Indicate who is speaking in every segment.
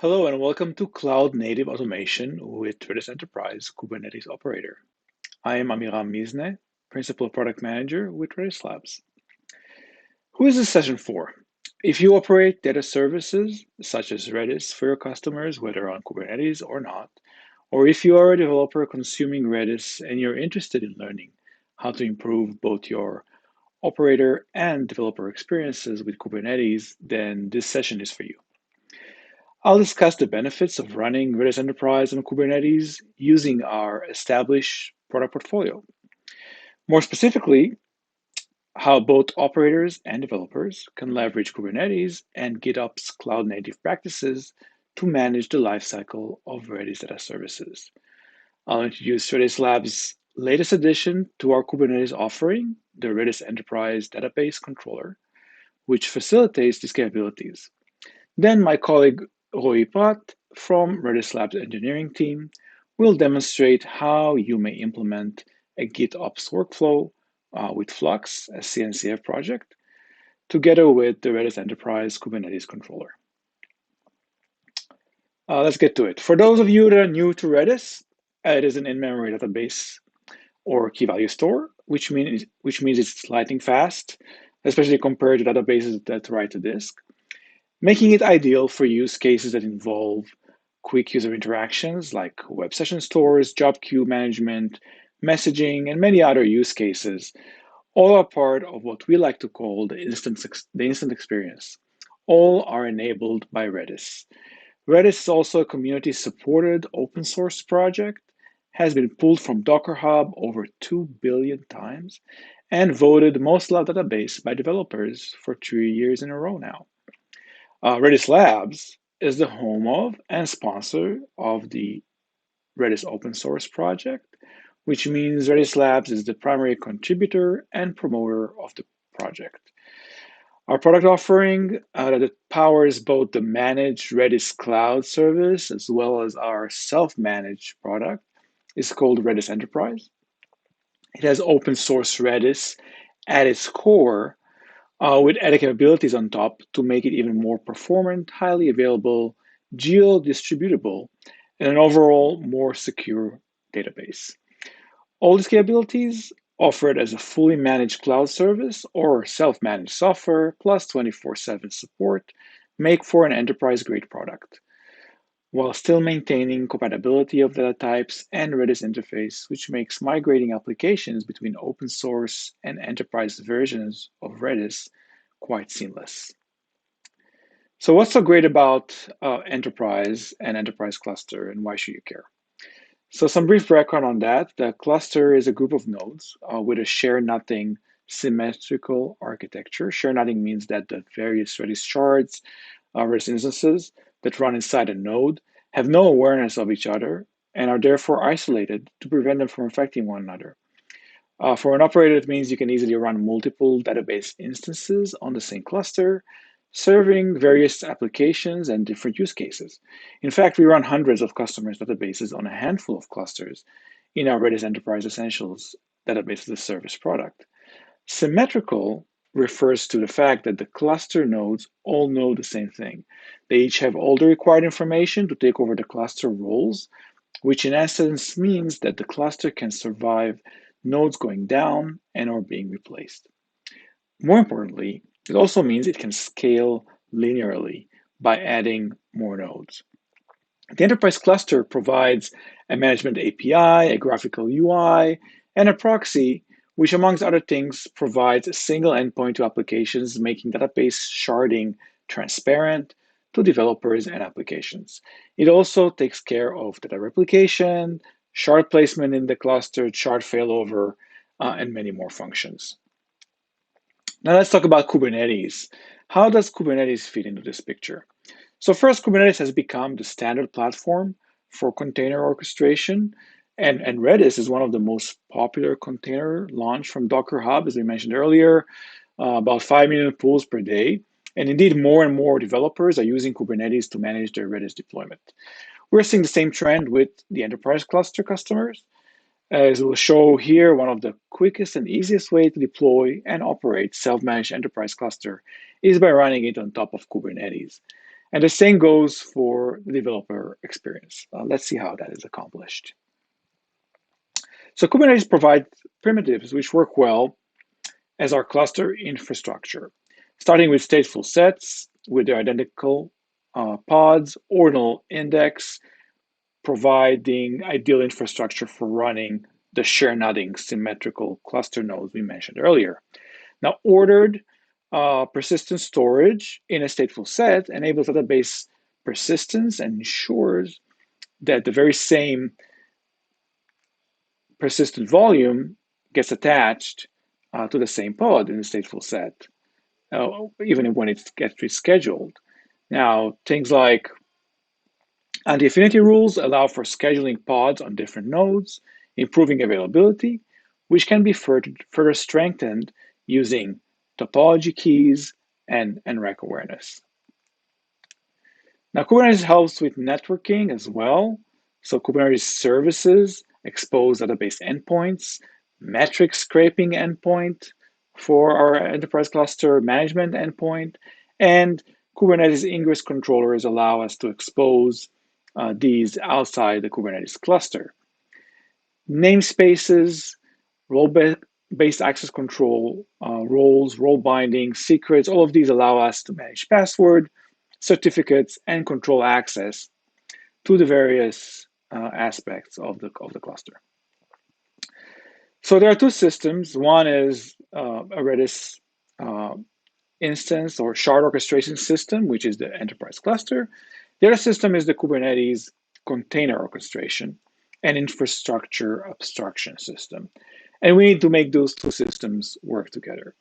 Speaker 1: Hello and welcome to Cloud Native Automation with Redis Enterprise Kubernetes Operator. I am Amiram Mizne, Principal Product Manager with RedisLabs. Who is this session for? If you operate data services such as Redis for your customers, whether on Kubernetes or not, or if you are a developer consuming Redis and you're interested in learning how to improve both your operator and developer experiences with Kubernetes, then this session is for you. I'll discuss the benefits of running Redis Enterprise on Kubernetes using our established product portfolio. More specifically, how both operators and developers can leverage Kubernetes and Gitops cloud native practices to manage the lifecycle of Redis data services. I'll introduce RedisLabs' latest addition to our Kubernetes offering, the Redis Enterprise Database Controller, which facilitates these capabilities. Then my colleague Roy Prat from RedisLabs engineering team will demonstrate how you may implement a GitOps workflow with Flux, a CNCF project, together with the Redis Enterprise Kubernetes controller. Let's get to it. For those of you that are new to Redis, it is an in-memory database or key value store, which means it's lightning fast, especially compared to databases that write to disk, making it ideal for use cases that involve quick user interactions like web session stores, job queue management, messaging, and many other use cases. All are part of what we like to call the instant experience. All are enabled by Redis. Redis is also a community-supported open source project, has been pulled from Docker Hub over 2 billion times, and voted most loved database by developers for 3 years in a row now. Redis Labs is the home of and sponsor of the Redis open source project, which means Redis Labs is the primary contributor and promoter of the project. Our product offering that powers both the managed Redis cloud service as well as our self-managed product is called Redis Enterprise. It has open source Redis at its core with added capabilities on top to make it even more performant, highly available, geo-distributable, and an overall more secure database. All these capabilities offered as a fully managed cloud service or self-managed software plus 24/7 support make for an enterprise-grade product, while still maintaining compatibility of data types and Redis interface, which makes migrating applications between open source and enterprise versions of Redis quite seamless. So what's so great about enterprise and enterprise cluster, and why should you care? So some brief background on that. The cluster is a group of nodes with a share-nothing symmetrical architecture. Share-nothing means that the various Redis shards, Redis instances that run inside a node have no awareness of each other and are therefore isolated to prevent them from affecting one another. For an operator, it means you can easily run multiple database instances on the same cluster, serving various applications and different use cases. In fact, we run hundreds of customers' databases on a handful of clusters in our Redis Enterprise Essentials database as a service product. Symmetrical refers to the fact that the cluster nodes all know the same thing. They each have all the required information to take over the cluster roles, which in essence means that the cluster can survive nodes going down and or being replaced. More importantly, it also means it can scale linearly by adding more nodes. The enterprise cluster provides a management API, a graphical UI, and a proxy, which amongst other things provides a single endpoint to applications, making database sharding transparent to developers and applications. It also takes care of data replication, shard placement in the cluster, shard failover, and many more functions. Now let's talk about Kubernetes. How does Kubernetes fit into this picture? So first, Kubernetes has become the standard platform for container orchestration, and Redis is one of the most popular container launched from Docker Hub, as we mentioned earlier, about 5 million pulls per day. And indeed, more and more developers are using Kubernetes to manage their Redis deployment. We're seeing the same trend with the enterprise cluster customers. As we'll show here, one of the quickest and easiest way to deploy and operate self-managed enterprise cluster is by running it on top of Kubernetes. And the same goes for the developer experience. Let's see how that is accomplished. So Kubernetes provides primitives which work well as our cluster infrastructure, starting with stateful sets with their identical pods, ordinal index, providing ideal infrastructure for running the share-nodding symmetrical cluster nodes we mentioned earlier. Now, ordered persistent storage in a stateful set enables database persistence and ensures that the very same persistent volume gets attached to the same pod in the stateful set, even when it gets rescheduled. Now, things like anti-affinity rules allow for scheduling pods on different nodes, improving availability, which can be further strengthened using topology keys and rack awareness. Now, Kubernetes helps with networking as well. So Kubernetes services expose database endpoints, metric scraping endpoint for our enterprise cluster management endpoint, and Kubernetes ingress controllers allow us to expose these outside the Kubernetes cluster. Namespaces, role-based access control, roles, role binding, secrets, all of these allow us to manage password, certificates, and control access to the various aspects of the cluster. So there are two systems. One is a Redis instance or shard orchestration system, which is the enterprise cluster. The other system is the Kubernetes container orchestration and infrastructure abstraction system. And we need to make those two systems work together.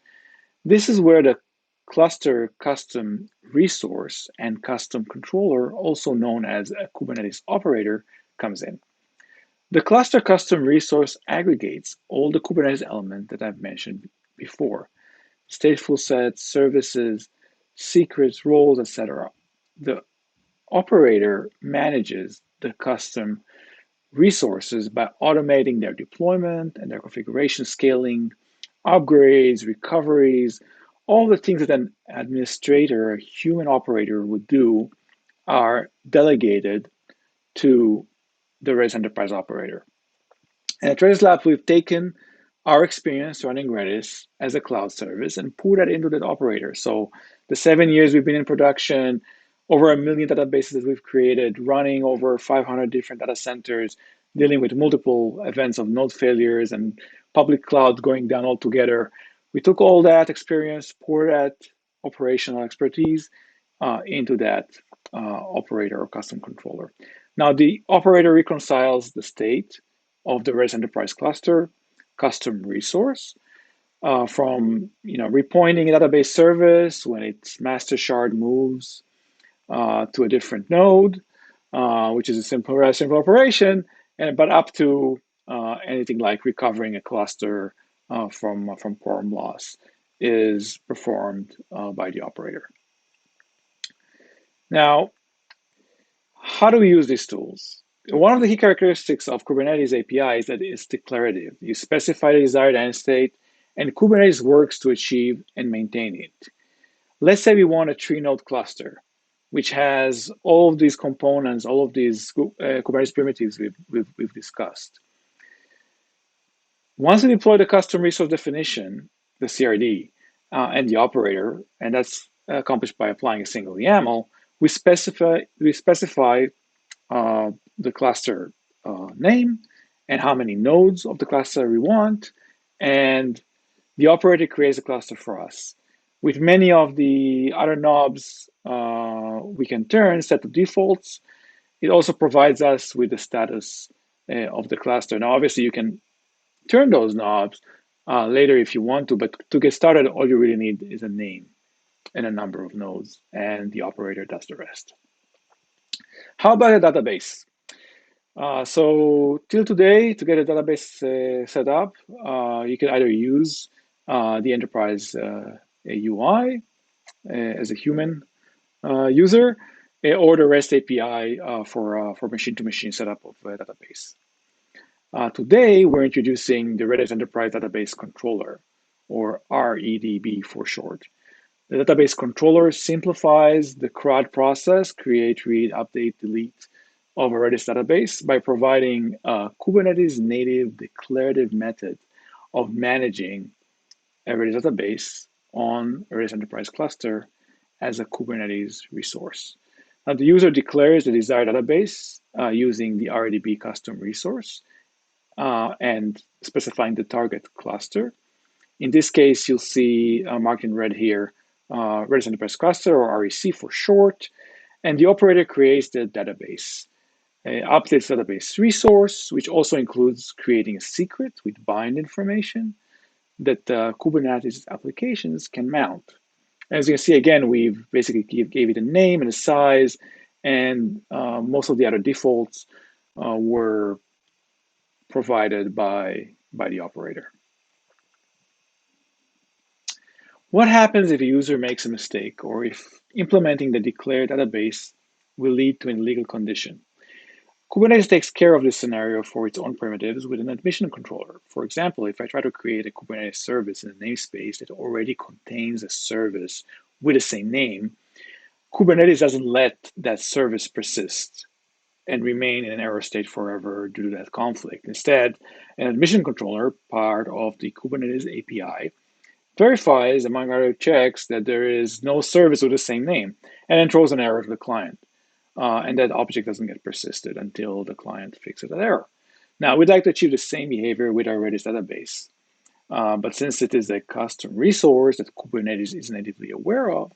Speaker 1: This is where the cluster custom resource and custom controller, also known as a Kubernetes operator, comes in. The cluster custom resource aggregates all the Kubernetes elements that I've mentioned before: stateful sets, services, secrets, roles, etc. The operator manages the custom resources by automating their deployment and their configuration scaling, upgrades, recoveries, all the things that an administrator, a human operator would do are delegated to the Redis Enterprise operator. And at RedisLabs, we've taken our experience running Redis as a cloud service and put that into that operator. So the 7 years we've been in production, over 1 million databases that we've created, running over 500 different data centers, dealing with multiple events of node failures and public cloud going down altogether. We took all that experience, poured that operational expertise into that operator or custom controller. Now, the operator reconciles the state of the Redis Enterprise cluster custom resource from repointing a database service when its master shard moves to a different node, which is a simple operation, but up to anything like recovering a cluster from quorum loss is performed by the operator. Now, how do we use these tools? One of the key characteristics of Kubernetes API is that it's declarative. You specify the desired end state, and Kubernetes works to achieve and maintain it. Let's say we want a 3-node cluster, which has all of these components, all of these Kubernetes primitives we've discussed. Once we deploy the custom resource definition, the CRD, and the operator, and that's accomplished by applying a single YAML, we specify the cluster name and how many nodes of the cluster we want, and the operator creates a cluster for us. With many of the other knobs we can turn, set to defaults, it also provides us with the status of the cluster. Now, obviously, you can turn those knobs later if you want to, but to get started, all you really need is a name and a number of nodes, and the operator does the rest. How about a database? So till today, to get a database set up, you can either use the enterprise UI as a human user, or the REST API for machine-to-machine setup of a database. Today, we're introducing the Redis Enterprise Database Controller, or REDB for short, The database controller simplifies the CRUD process, create, read, update, delete of a Redis database by providing a Kubernetes native declarative method of managing a Redis database on a Redis Enterprise cluster as a Kubernetes resource. Now, the user declares the desired database using the RDB custom resource and specifying the target cluster. In this case, you'll see marked in red here, Redis Enterprise Cluster, or REC for short, and the operator creates the database. Updates database resource, which also includes creating a secret with bind information that Kubernetes applications can mount. As you can see, again, we've basically gave it a name and a size, and most of the other defaults were provided by the operator. What happens if a user makes a mistake or if implementing the declared database will lead to an illegal condition? Kubernetes takes care of this scenario for its own primitives with an admission controller. For example, if I try to create a Kubernetes service in a namespace that already contains a service with the same name, Kubernetes doesn't let that service persist and remain in an error state forever due to that conflict. Instead, an admission controller, part of the Kubernetes API, verifies, among other checks, that there is no service with the same name, and then throws an error to the client. And that object doesn't get persisted until the client fixes that error. Now, we'd like to achieve the same behavior with our Redis database. But since it is a custom resource that Kubernetes is natively aware of,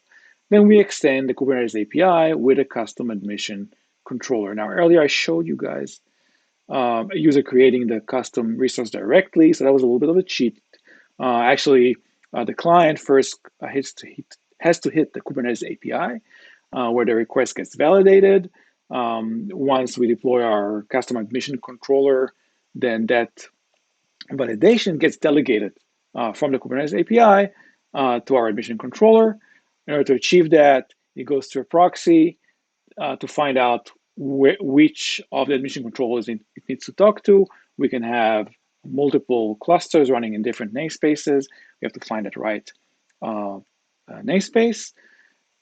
Speaker 1: then we extend the Kubernetes API with a custom admission controller. Now, earlier I showed you guys a user creating the custom resource directly, so that was a little bit of a cheat. The client first has to hit the Kubernetes API, where the request gets validated. Once we deploy our custom admission controller, then that validation gets delegated from the Kubernetes API to our admission controller. In order to achieve that, it goes to a proxy to find out which of the admission controllers it needs to talk to. We can have multiple clusters running in different namespaces. We have to find that right namespace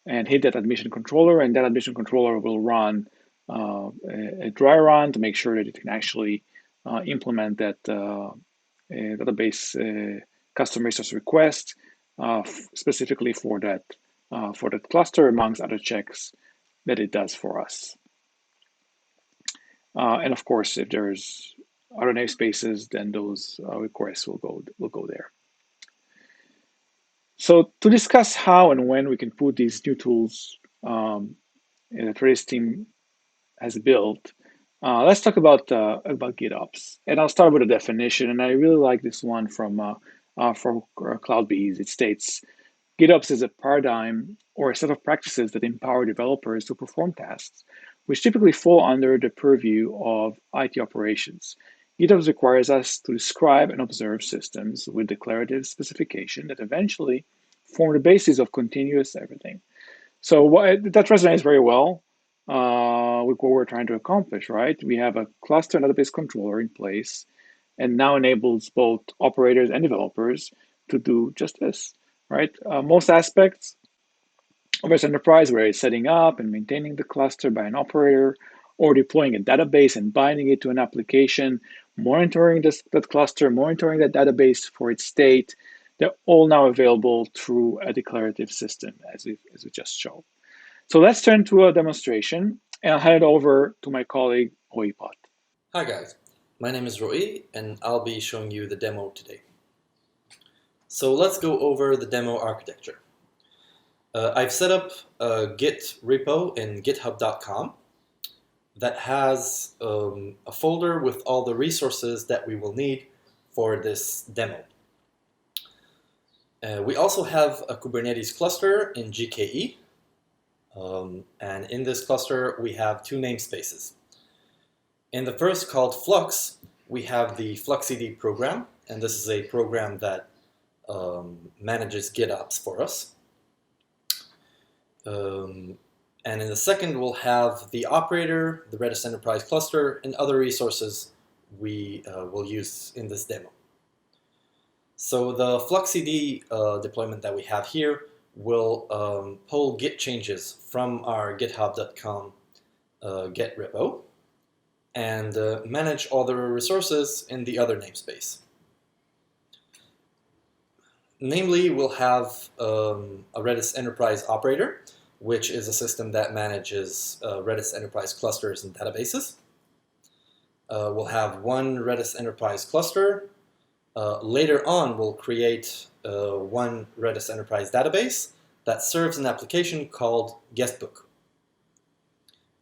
Speaker 1: and hit that admission controller, and that admission controller will run a dry run to make sure that it can actually implement that database custom resource request specifically for that cluster, amongst other checks that it does for us. And of course, if there's other namespaces, then those requests will go there. So to discuss how and when we can put these new tools that Redis team has built, let's talk about Gitops. And I'll start with a definition, and I really like this one from CloudBees. It states, Gitops is a paradigm or a set of practices that empower developers to perform tasks, which typically fall under the purview of IT operations. Gitops requires us to describe and observe systems with declarative specification that eventually form the basis of continuous everything. So that resonates very well with what we're trying to accomplish, right? We have a cluster and database controller in place and now enables both operators and developers to do just this, right? Most aspects of Redis Enterprise, where it's setting up and maintaining the cluster by an operator, or deploying a database and binding it to an application, monitoring that cluster, monitoring that database for its state, they're all now available through a declarative system, as we just showed. So let's turn to a demonstration, and I'll hand it over to my colleague, Roy Pot.
Speaker 2: Hi guys, my name is Roy, and I'll be showing you the demo today. So let's go over the demo architecture. I've set up a Git repo in github.com that has a folder with all the resources that we will need for this demo. We also have a Kubernetes cluster in GKE, and in this cluster we have two namespaces. In the first, called Flux, we have the Flux CD program, and this is a program that manages Gitops for us. And in the second, we'll have the operator, the Redis Enterprise cluster, and other resources we will use in this demo. So the Flux CD deployment that we have here will pull Git changes from our github.com Git repo and manage all the resources in the other namespace. Namely, we'll have a Redis Enterprise operator, which is a system that manages Redis Enterprise clusters and databases. We'll have one Redis Enterprise cluster. Later on, we'll create one Redis Enterprise database that serves an application called guestbook.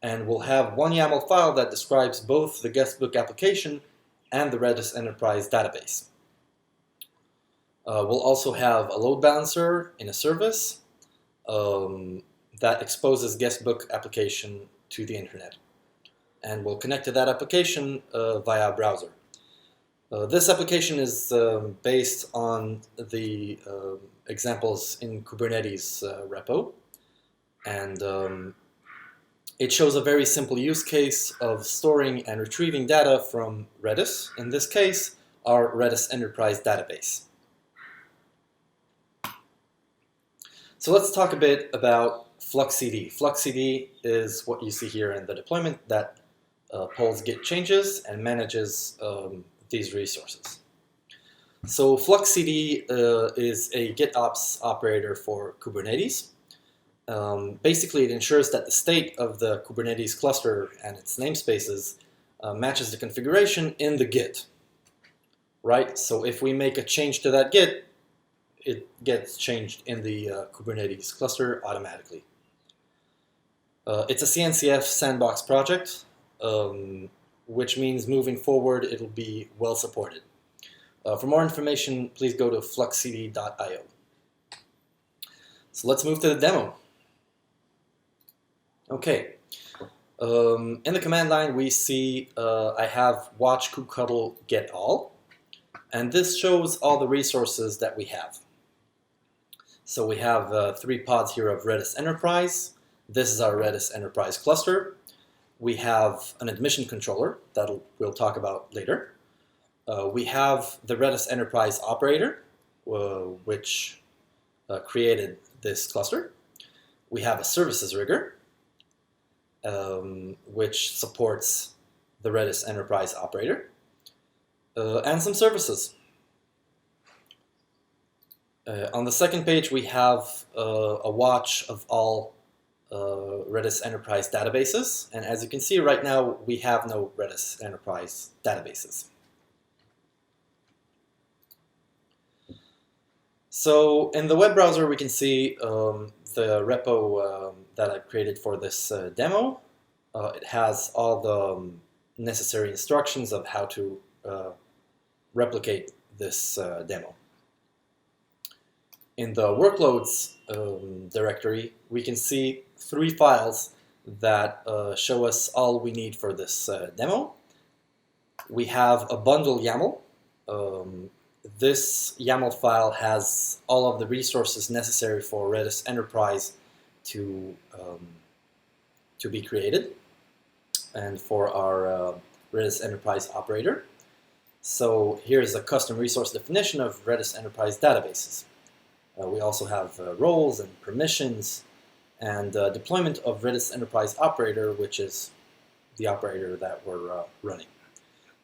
Speaker 2: And we'll have one YAML file that describes both the guestbook application and the Redis Enterprise database. We'll also have a load balancer in a service that exposes guestbook application to the internet. And we'll connect to that application via a browser. This application is based on the examples in Kubernetes repo. And it shows a very simple use case of storing and retrieving data from Redis, in this case, our Redis Enterprise database. So let's talk a bit about Flux CD. Flux CD is what you see here in the deployment that pulls Git changes and manages these resources. So Flux CD is a Gitops operator for Kubernetes. Basically, it ensures that the state of the Kubernetes cluster and its namespaces matches the configuration in the Git. Right? So if we make a change to that Git, it gets changed in the Kubernetes cluster automatically. It's a CNCF sandbox project, which means moving forward it'll be well supported. For more information, please go to fluxcd.io. So let's move to the demo. Okay, in the command line we see I have watch kubectl get all, and this shows all the resources that we have. So we have 3 pods here of Redis Enterprise. This is our Redis Enterprise cluster. We have an admission controller that we'll talk about later. We have the Redis Enterprise operator, which created this cluster. We have a services rigger, which supports the Redis Enterprise operator, and some services. On the second page, we have a watch of all Redis Enterprise databases, and as you can see right now, we have no Redis Enterprise databases. So in the web browser, we can see the repo that I created for this demo. It has all the necessary instructions of how to replicate this demo. In the workloads directory, we can see 3 files that show us all we need for this demo. We have a bundle YAML. This YAML file has all of the resources necessary for Redis Enterprise to be created and for our Redis Enterprise operator. So here's a custom resource definition of Redis Enterprise databases. We also have roles and permissions and deployment of Redis Enterprise operator, which is the operator that we're running.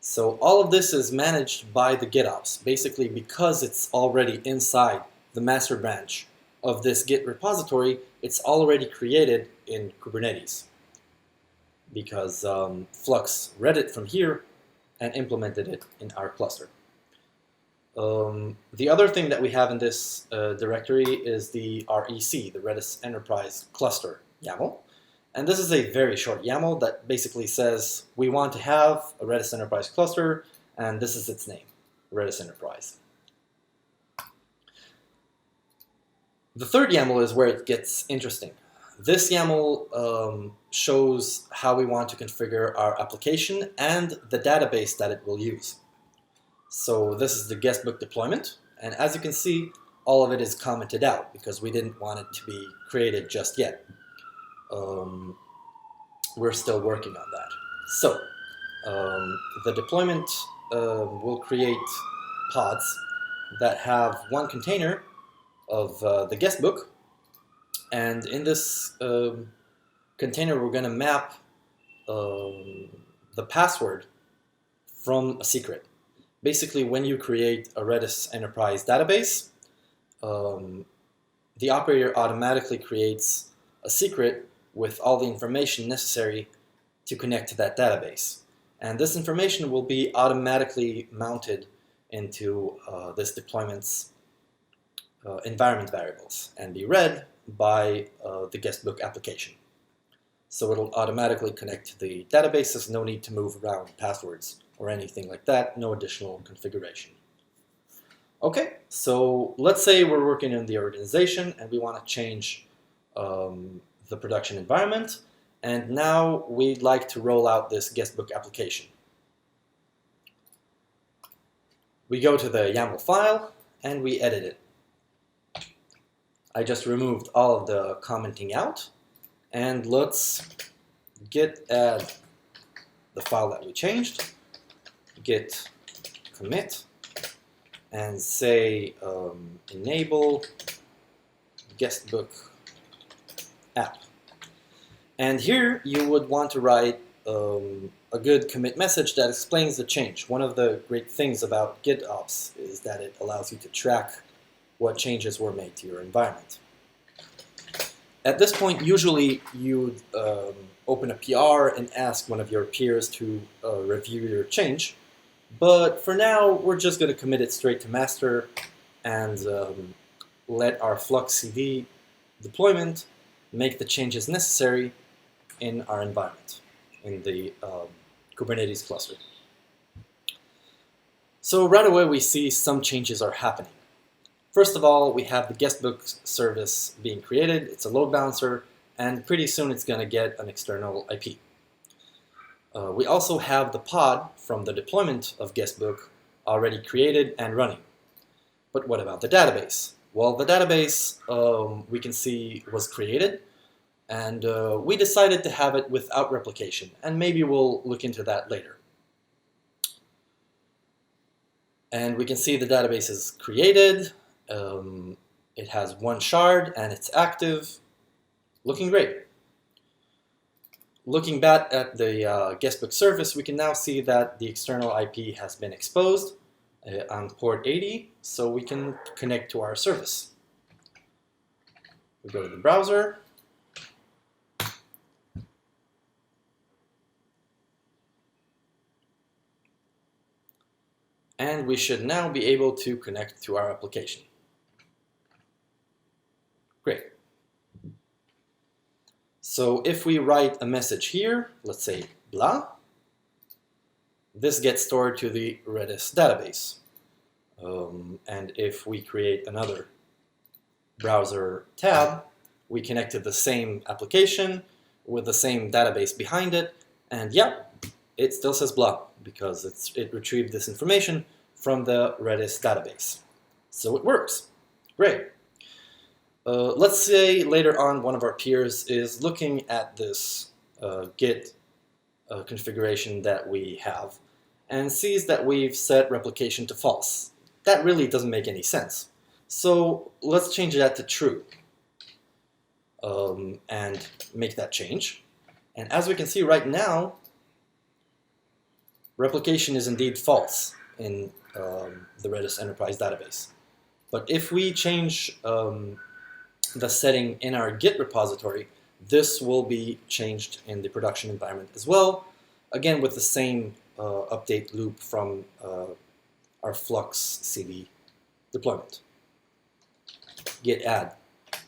Speaker 2: So all of this is managed by the Gitops, basically because it's already inside the master branch of this Git repository. It's already created in Kubernetes because Flux read it from here and implemented it in our cluster. The other thing that we have in this directory is the REC, the Redis Enterprise Cluster YAML. And this is a very short YAML that basically says we want to have a Redis Enterprise cluster, and this is its name, Redis Enterprise. The third YAML is where it gets interesting. This YAML shows how we want to configure our application and the database that it will use. So this is the guestbook deployment, and as you can see, all of it is commented out because we didn't want it to be created just yet. We're still working on that. So the deployment will create pods that have one container of the guestbook And in this container, we're going to map the password from a secret. Basically, when you create a Redis enterprise database, the operator automatically creates a secret with all the information necessary to connect to that database. And this information will be automatically mounted into this deployment's environment variables and be read by the guestbook application. So it'll automatically connect to the database. There's no need to move around passwords or anything like that, no additional configuration. Okay, so let's say we're working in the organization and we want to change the production environment, and now we'd like to roll out this guestbook application. We go to the YAML file and we edit it. I just removed all of the commenting out, and let's git add the file that we changed, git commit, and say enable guestbook app. And here you would want to write a good commit message that explains the change. One of the great things about Gitops is that it allows you to track what changes were made to your environment. At this point, usually you'd open a PR and ask one of your peers to review your change. But for now, we're just going to commit it straight to master and let our Flux CD deployment make the changes necessary in our environment, in the Kubernetes cluster. So right away, we see some changes are happening. First of all, we have the guestbook service being created. It's a load balancer, and pretty soon it's going to get an external IP. We also have the pod from the deployment of guestbook already created and running. But what about the database? Well, the database we can see was created, and we decided to have it without replication, and maybe we'll look into that later. And we can see the database is created. It has one shard and it's active, looking great. Looking back at the guestbook service, we can now see that the external IP has been exposed on port 80, so we can connect to our service. We go to the browser. And we should now be able to connect to our application. Great. So if we write a message here, let's say blah, this gets stored to the Redis database. And if we create another browser tab, we connect to the same application with the same database behind it, and yeah, it still says blah because it retrieved this information from the Redis database. So it works. Great. Let's say later on one of our peers is looking at this Git configuration that we have and sees that we've set replication to false. That really doesn't make any sense. So let's change that to true and make that change. And as we can see right now, replication is indeed false in the Redis Enterprise database. But if we change the setting in our Git repository, this will be changed in the production environment as well, again with the same update loop from our Flux CD deployment. Git add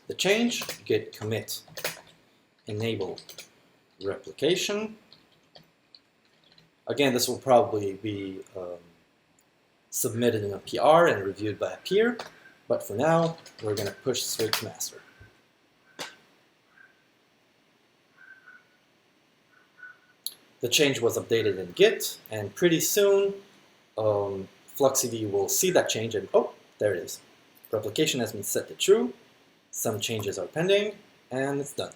Speaker 2: the change, git commit enable replication. Again, this will probably be submitted in a PR and reviewed by a peer, but for now, we're going to push straight to master. The change was updated in Git, and pretty soon, Flux CD will see that change and, oh, there it is. Replication has been set to true, some changes are pending, and it's done.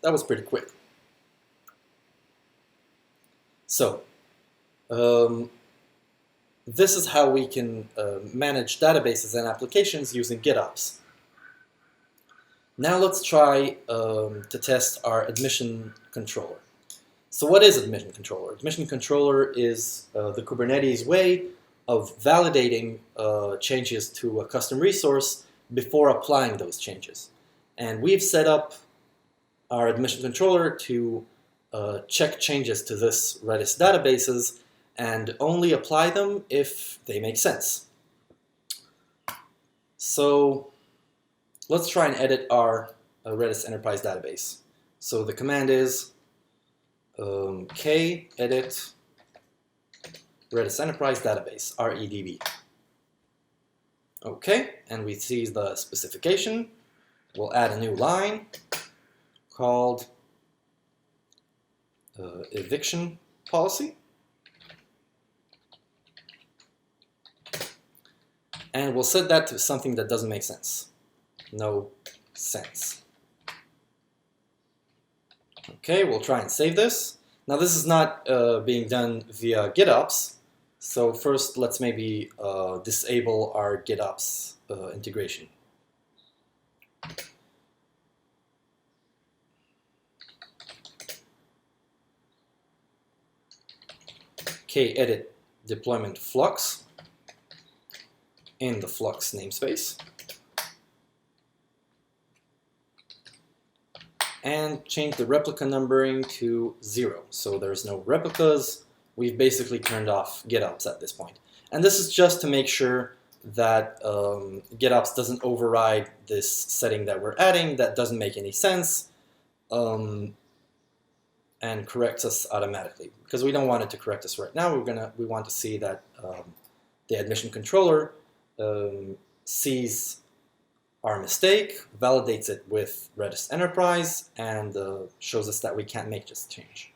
Speaker 2: That was pretty quick. So, this is how we can manage databases and applications using Gitops. Now let's try to test our admission controller. So what is admission controller? Admission controller is the Kubernetes way of validating changes to a custom resource before applying those changes. And we've set up our admission controller to check changes to this Redis databases and only apply them if they make sense. So let's try and edit our Redis Enterprise database. So the command is k edit Redis Enterprise database, REDB. Okay, and we see the specification. We'll add a new line called eviction policy. And we'll set that to something that doesn't make sense. No sense. Okay, we'll try and save this. Now this is not being done via Gitops. So first let's maybe disable our Gitops integration. K-edit deployment Flux in the Flux namespace. And change the replica numbering to 0. So there's no replicas. We've basically turned off Gitops at this point. And this is just to make sure that Gitops doesn't override this setting that we're adding that doesn't make any sense and corrects us automatically. Because we don't want it to correct us right now. We want to see that the admission controller sees our mistake, validates it with Redis Enterprise, and shows us that we can't make this change.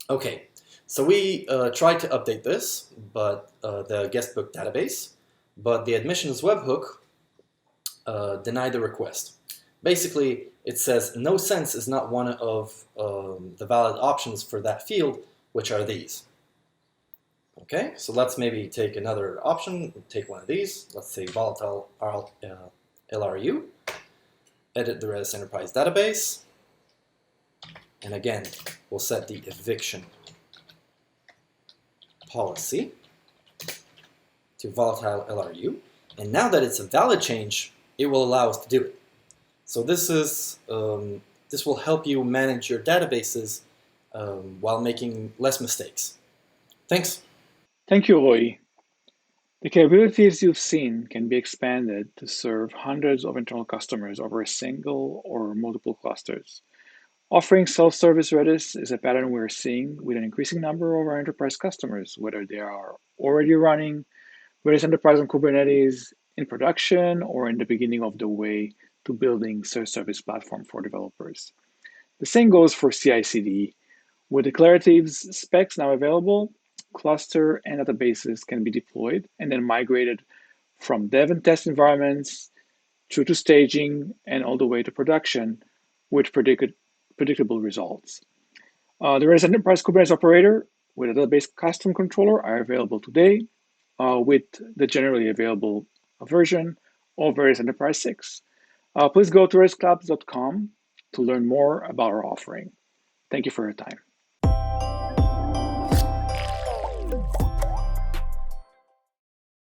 Speaker 2: Okay, so we tried to update this, but the guestbook database, but the admissions webhook denied the request. Basically, it says no sense is not one of the valid options for that field, which are these. Okay, so let's maybe take another option, take one of these. Let's say volatile LRU, edit the Redis Enterprise database, and again, we'll set the eviction policy to volatile LRU. And now that it's a valid change, it will allow us to do it. So this will help you manage your databases while making less mistakes. Thanks.
Speaker 1: Thank you, Roy. The capabilities you've seen can be expanded to serve hundreds of internal customers over a single or multiple clusters. Offering self-service Redis is a pattern we're seeing with an increasing number of our enterprise customers, whether they are already running Redis Enterprise on Kubernetes in production or in the beginning of the way to building self-service platform for developers. The same goes for CI/CD. With declaratives specs now available, cluster and databases can be deployed and then migrated from dev and test environments through to staging and all the way to production with predictable results. The Redis Enterprise Kubernetes operator with a database custom controller are available today with the generally available version of Redis Enterprise 6. Please go to RedisLabs.com to learn more about our offering. Thank you for your time.